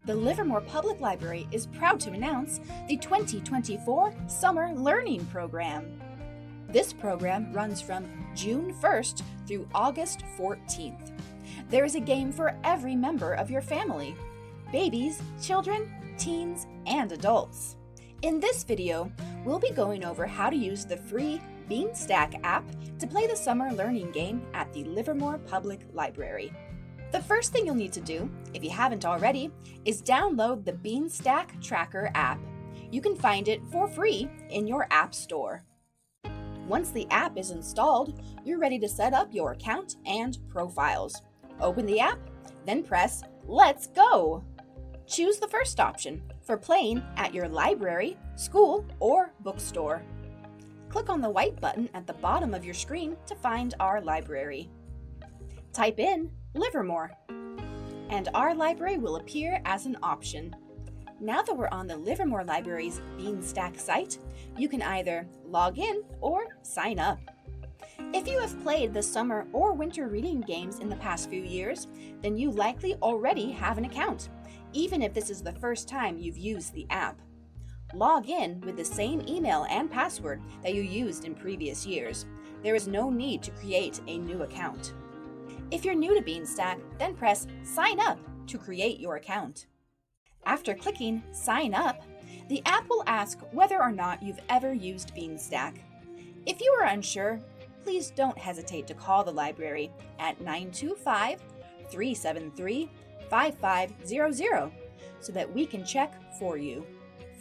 The Livermore Public Library is proud to announce the 2024 Summer Learning Program. This program runs from June 1st through August 14th. There is a game for every member of your family: babies, children, teens, and adults. In this video, we'll be going over how to use the free Beanstack app to play the summer learning game at the Livermore Public Library. The first thing you'll need to do, if you haven't already, is download the Beanstack Tracker app. You can find it for free in your app store. Once the app is installed, you're ready to set up your account and profiles. Open the app, then press Let's Go. Choose the first option for playing at your library, school, or bookstore. Click on the white button at the bottom of your screen to find our library. Type in Livermore, and our library will appear as an option. Now that we're on the Livermore Library's Beanstack site, you can either log in or sign up. If you have played the summer or winter reading games in the past few years, then you likely already have an account, even if this is the first time you've used the app. Log in with the same email and password that you used in previous years. There is no need to create a new account. If you're new to Beanstack, then press Sign Up to create your account. After clicking Sign Up, the app will ask whether or not you've ever used Beanstack. If you are unsure, please don't hesitate to call the library at 925-373-5500 so that we can check for you.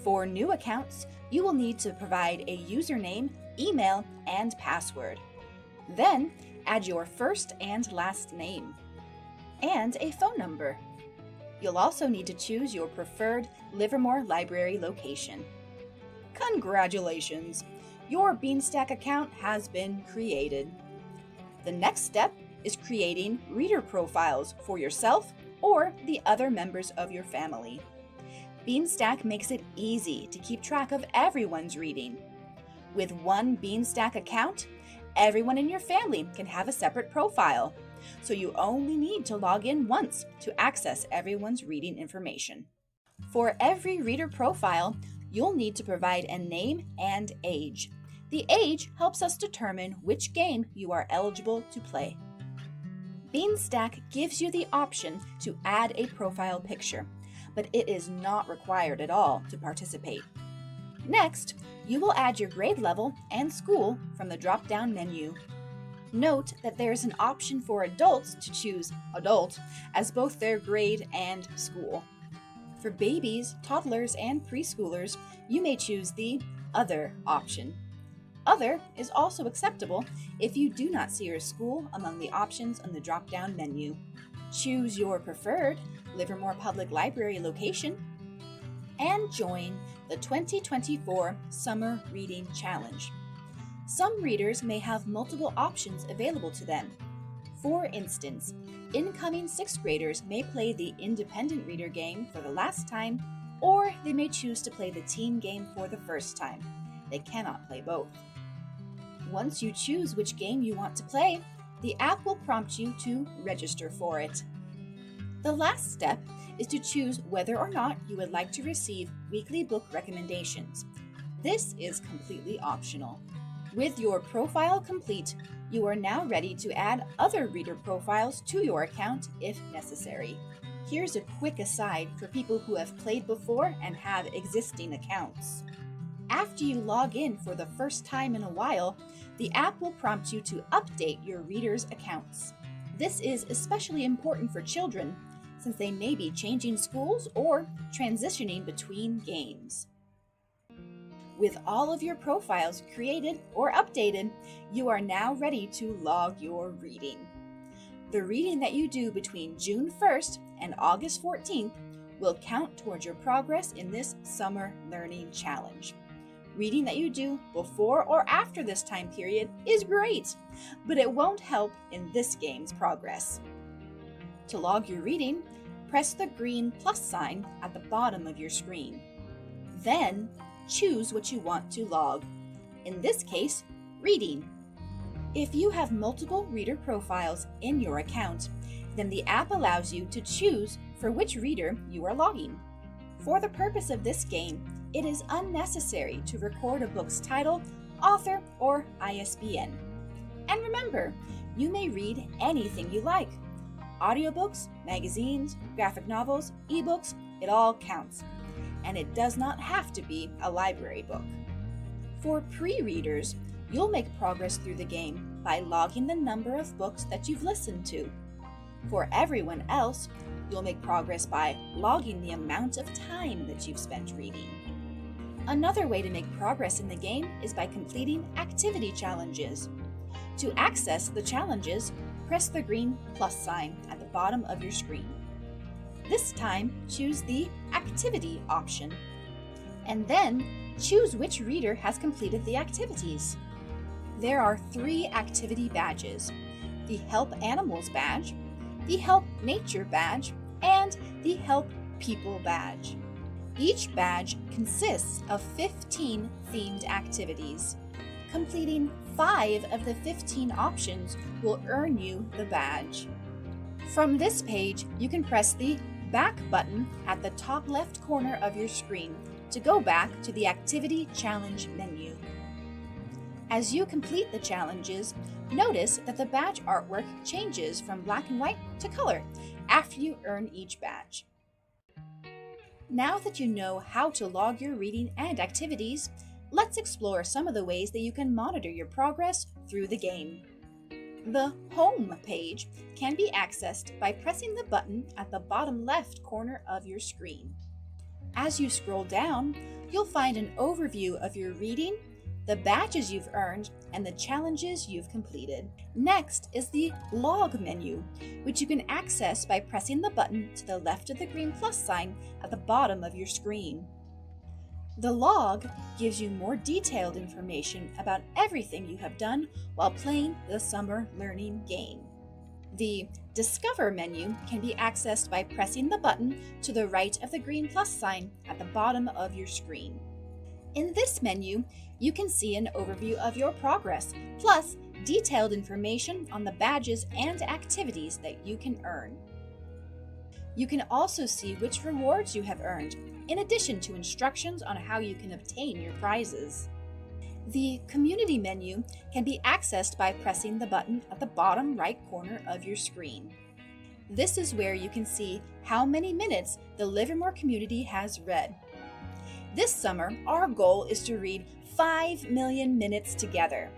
For new accounts, you will need to provide a username, email, and password. Then, add your first and last name and a phone number. You'll also need to choose your preferred Livermore Library location. Congratulations! Your Beanstack account has been created. The next step is creating reader profiles for yourself or the other members of your family. Beanstack makes it easy to keep track of everyone's reading. With one Beanstack account, everyone in your family can have a separate profile, so you only need to log in once to access everyone's reading information. For every reader profile, you'll need to provide a name and age. The age helps us determine which game you are eligible to play. Beanstack gives you the option to add a profile picture, but it is not required at all to participate. Next, you will add your grade level and school from the drop-down menu. Note that there is an option for adults to choose adult as both their grade and school. For babies, toddlers, and preschoolers, you may choose the Other option. Other is also acceptable if you do not see your school among the options on the drop-down menu. Choose your preferred Livermore Public Library location and join the 2024 Summer Reading Challenge. Some readers may have multiple options available to them. For instance, incoming 6th graders may play the independent reader game for the last time, or they may choose to play the team game for the first time. They cannot play both. Once you choose which game you want to play, the app will prompt you to register for it. The last step is to choose whether or not you would like to receive weekly book recommendations. This is completely optional. With your profile complete, you are now ready to add other reader profiles to your account if necessary. Here's a quick aside for people who have played before and have existing accounts. After you log in for the first time in a while, the app will prompt you to update your readers' accounts. This is especially important for children, since they may be changing schools or transitioning between games. With all of your profiles created or updated, you are now ready to log your reading. The reading that you do between June 1st and August 14th will count towards your progress in this summer learning challenge. Reading that you do before or after this time period is great, but it won't help in this game's progress. To log your reading, press the green plus sign at the bottom of your screen. Then, choose what you want to log. In this case, reading. If you have multiple reader profiles in your account, then the app allows you to choose for which reader you are logging. For the purpose of this game, it is unnecessary to record a book's title, author, or ISBN. And remember, you may read anything you like. Audiobooks, magazines, graphic novels, ebooks, it all counts. And it does not have to be a library book. For pre-readers, you'll make progress through the game by logging the number of books that you've listened to. For everyone else, you'll make progress by logging the amount of time that you've spent reading. Another way to make progress in the game is by completing activity challenges. To access the challenges, press the green plus sign at the bottom of your screen. This time, choose the Activity option, and then choose which reader has completed the activities. There are 3 activity badges: the Help Animals badge, the Help Nature badge, and the Help People badge. Each badge consists of 15 themed activities. Completing 5 of the 15 options will earn you the badge. From this page, you can press the Back button at the top left corner of your screen to go back to the Activity Challenge menu. As you complete the challenges, notice that the badge artwork changes from black and white to color after you earn each badge. Now that you know how to log your reading and activities, let's explore some of the ways that you can monitor your progress through the game. The Home page can be accessed by pressing the button at the bottom left corner of your screen. As you scroll down, you'll find an overview of your reading, the badges you've earned, and the challenges you've completed. Next is the Log menu, which you can access by pressing the button to the left of the green plus sign at the bottom of your screen. The log gives you more detailed information about everything you have done while playing the summer learning game. The Discover menu can be accessed by pressing the button to the right of the green plus sign at the bottom of your screen. In this menu, you can see an overview of your progress, plus detailed information on the badges and activities that you can earn. You can also see which rewards you have earned, in addition to instructions on how you can obtain your prizes. The Community menu can be accessed by pressing the button at the bottom right corner of your screen. This is where you can see how many minutes the Livermore community has read. This summer, our goal is to read 5 million minutes together.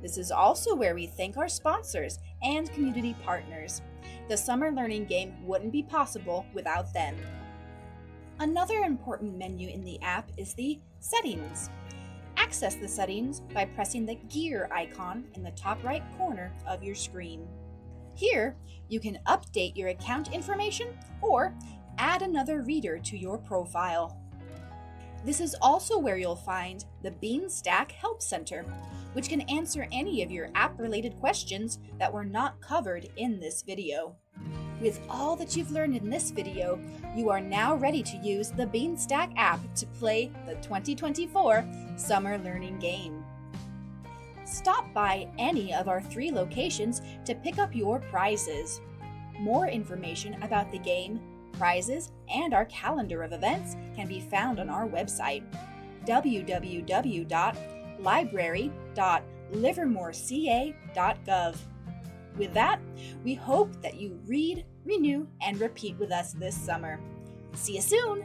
This is also where we thank our sponsors and community partners. The summer learning game wouldn't be possible without them. Another important menu in the app is the Settings. Access the settings by pressing the gear icon in the top right corner of your screen. Here, you can update your account information or add another reader to your profile. This is also where you'll find the Beanstack Help Center, which can answer any of your app-related questions that were not covered in this video. With all that you've learned in this video, you are now ready to use the Beanstack app to play the 2024 Summer Learning Game. Stop by any of our 3 locations to pick up your prizes. More information about the game, prizes, and our calendar of events can be found on our website, www.library.livermoreca.gov. With that, we hope that you read, renew, and repeat with us this summer. See you soon!